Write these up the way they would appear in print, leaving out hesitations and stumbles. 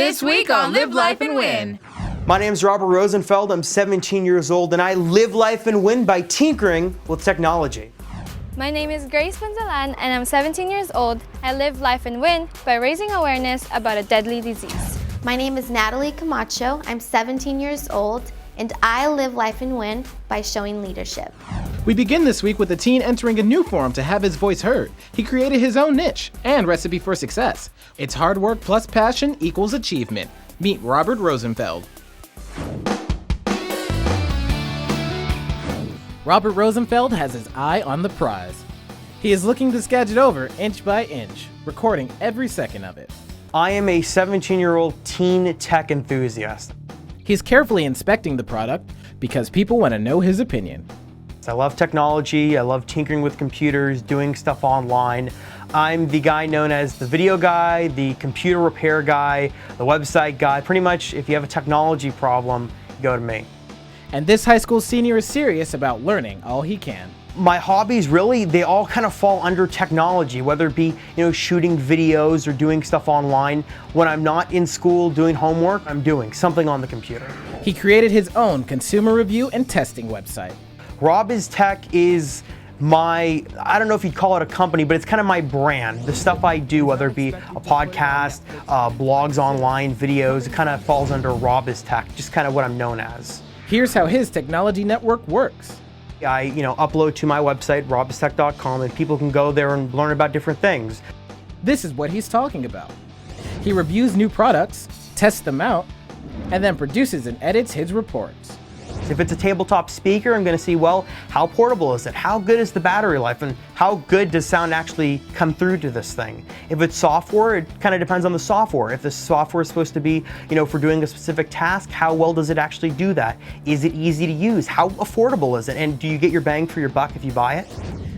This week on Live Life and Win. My name is Robert Rosenfeld. I'm 17 years old and I live life and win by tinkering with technology. My name is Grace Punzalan and I'm 17 years old. I live life and win by raising awareness about a deadly disease. My name is Natalie Camacho. I'm 17 years old and I live life and win by showing leadership. We begin this week with a teen entering a new forum to have his voice heard. He created his own niche and recipe for success. It's hard work plus passion equals achievement. Meet Robert Rosenfeld. Robert Rosenfeld has his eye on the prize. He is looking this gadget over inch by inch, recording every second of it. I am a 17-year-old teen tech enthusiast. He's carefully inspecting the product because people want to know his opinion. I love technology, I love tinkering with computers, doing stuff online. I'm the guy known as the video guy, the computer repair guy, the website guy. Pretty much if you have a technology problem, go to me. And this high school senior is serious about learning all he can. My hobbies really, they all kind of fall under technology, whether it be, shooting videos or doing stuff online. When I'm not in school doing homework, I'm doing something on the computer. He created his own consumer review and testing website. Rob is Tech is my, I don't know if you'd call it a company, but it's kind of my brand. The stuff I do, whether it be a podcast, blogs online, videos, it kind of falls under Rob is Tech, just kind of what I'm known as. Here's how his technology network works. I upload to my website, robistech.com, and people can go there and learn about different things. This is what he's talking about. He reviews new products, tests them out, and then produces and edits his reports. If it's a tabletop speaker, I'm going to see, well, how portable is it? How good is the battery life? And how good does sound actually come through to this thing? If it's software, it kind of depends on the software. If the software is supposed to be, for doing a specific task, how well does it actually do that? Is it easy to use? How affordable is it? And do you get your bang for your buck if you buy it?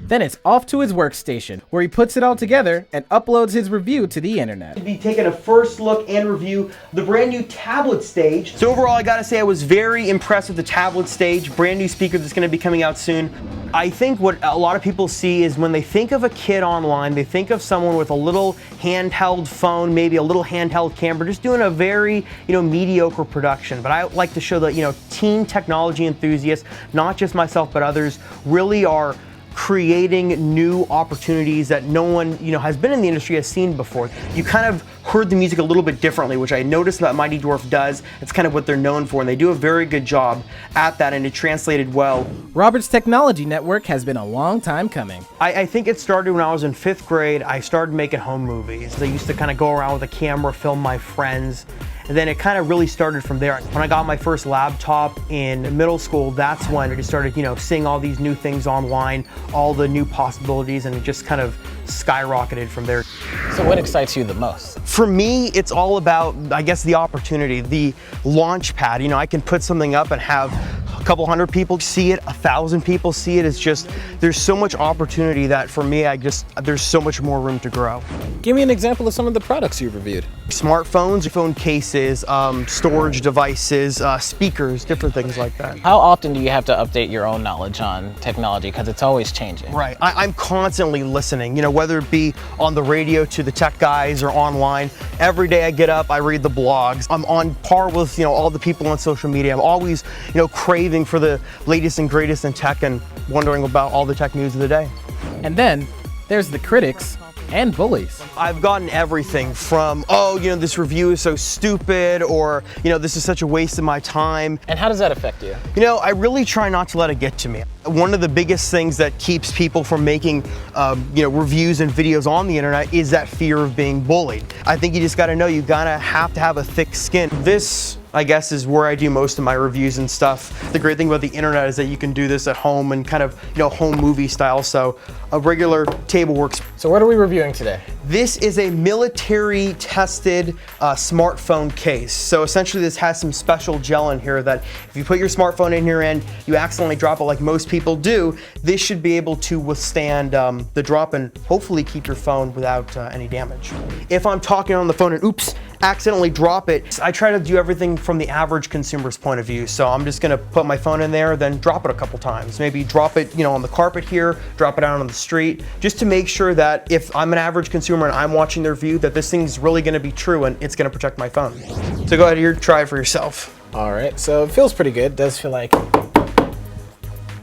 Then it's off to his workstation, where he puts it all together and uploads his review to the internet. We'll be taking a first look and review the brand new tablet stage. So overall, I gotta say I was very impressed with the tablet stage, brand new speaker that's gonna be coming out soon. I think what a lot of people see is when they think of a kid online, they think of someone with a little handheld phone, maybe a little handheld camera, just doing a very, mediocre production. But I like to show that, teen technology enthusiasts, not just myself, but others, really are creating new opportunities that no one, has been in the industry has seen before. You kind of heard the music a little bit differently, which I noticed that Mighty Dwarf does. It's kind of what they're known for, and they do a very good job at that, and it translated well. Robert's technology network has been a long time coming. I think it started when I was in 5th grade. I started making home movies. I used to kind of go around with a camera, film my friends, and then it kind of really started from there. When I got my first laptop in middle school, that's when I just started, seeing all these new things online, all the new possibilities, and it just kind of skyrocketed from there. So what excites you the most? For me, it's all about, I guess, the opportunity, the launch pad. I can put something up and have a couple hundred people see it, 1,000 people see it. It's just, there's so much opportunity that for me, there's so much more room to grow. Give me an example of some of the products you've reviewed. Smartphones, phone cases, storage devices, speakers, different things like that. How often do you have to update your own knowledge on technology? Because it's always changing. Right, I'm constantly listening, whether it be on the radio to the tech guys or online. Every day I get up, I read the blogs. I'm on par with, all the people on social media. I'm always, craving for the latest and greatest in tech and wondering about all the tech news of the day. And then there's the critics and bullies. I've gotten everything from, this review is so stupid, or, this is such a waste of my time. And how does that affect you? I really try not to let it get to me. One of the biggest things that keeps people from making, reviews and videos on the internet is that fear of being bullied. I think you just gotta know, you gotta have to have a thick skin. This, I guess, is where I do most of my reviews and stuff. The great thing about the internet is that you can do this at home and kind of, home movie style, so a regular table works. So what are we reviewing today? This is a military tested smartphone case. So essentially this has some special gel in here that if you put your smartphone in here and you accidentally drop it like most people do, this should be able to withstand the drop and hopefully keep your phone without any damage. If I'm talking on the phone and oops, accidentally drop it, I try to do everything from the average consumer's point of view. So I'm just gonna put my phone in there, then drop it a couple times. Maybe drop it, on the carpet here, drop it out on the street, just to make sure that if I'm an average consumer consumer and I'm watching their review that this thing's really gonna be true and it's gonna protect my phone. So go ahead here, try it for yourself. All right, so it feels pretty good. It does feel like,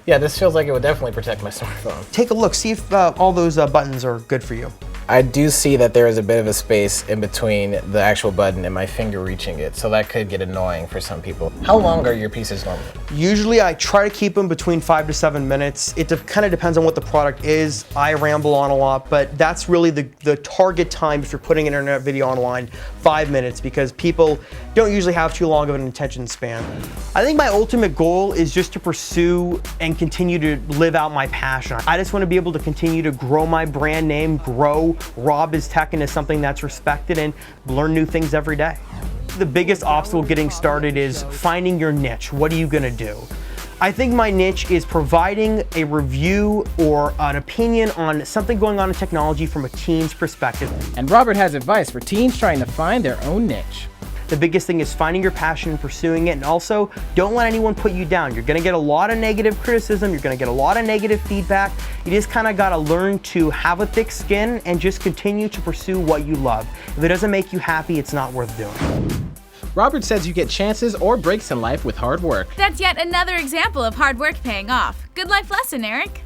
yeah, this feels like it would definitely protect my smartphone. Take a look, see if all those buttons are good for you. I do see that there is a bit of a space in between the actual button and my finger reaching it, so that could get annoying for some people. How long are your pieces normally? Usually I try to keep them between 5 to 7 minutes. It kind of depends on what the product is. I ramble on a lot, but that's really the target time if you're putting an internet video online, 5 minutes, because people don't usually have too long of an attention span. I think my ultimate goal is just to pursue and continue to live out my passion. I just want to be able to continue to grow my brand name, grow Rob is Tech into something that's respected, and learn new things every day. The biggest obstacle getting started is finding your niche. What are you gonna do? I think my niche is providing a review or an opinion on something going on in technology from a teen's perspective. And Robert has advice for teens trying to find their own niche. The biggest thing is finding your passion and pursuing it, and also don't let anyone put you down. You're gonna get a lot of negative criticism, you're gonna get a lot of negative feedback. You just kinda gotta learn to have a thick skin and just continue to pursue what you love. If it doesn't make you happy, it's not worth doing. Robert says you get chances or breaks in life with hard work. That's yet another example of hard work paying off. Good life lesson, Eric.